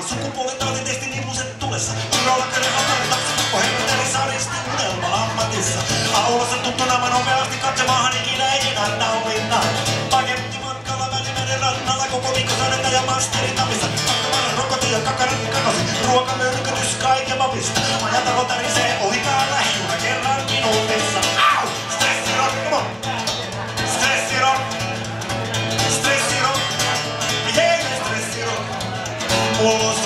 Sukupuolitautitesti nimuset tulessa. Urolakari amartaksi koko helveteli saristi unelma ammatissa. Aulassa tuttuna mä nopeasti katsemaahan ikinä ei enää naulinna. Paketti matkalla Välimeren rannalla koko viikko sadetta ja masteritapissa. Pakkamaan rokotin ja kakarat kanosi. Ruokamyrkytys kaiken mapista. Majatalo tärisee ohi päällä hiuna kerran minuutissa. Au! Stressirot, come on! Stressirot! Stressirot! Jee, stressirot! Mulla on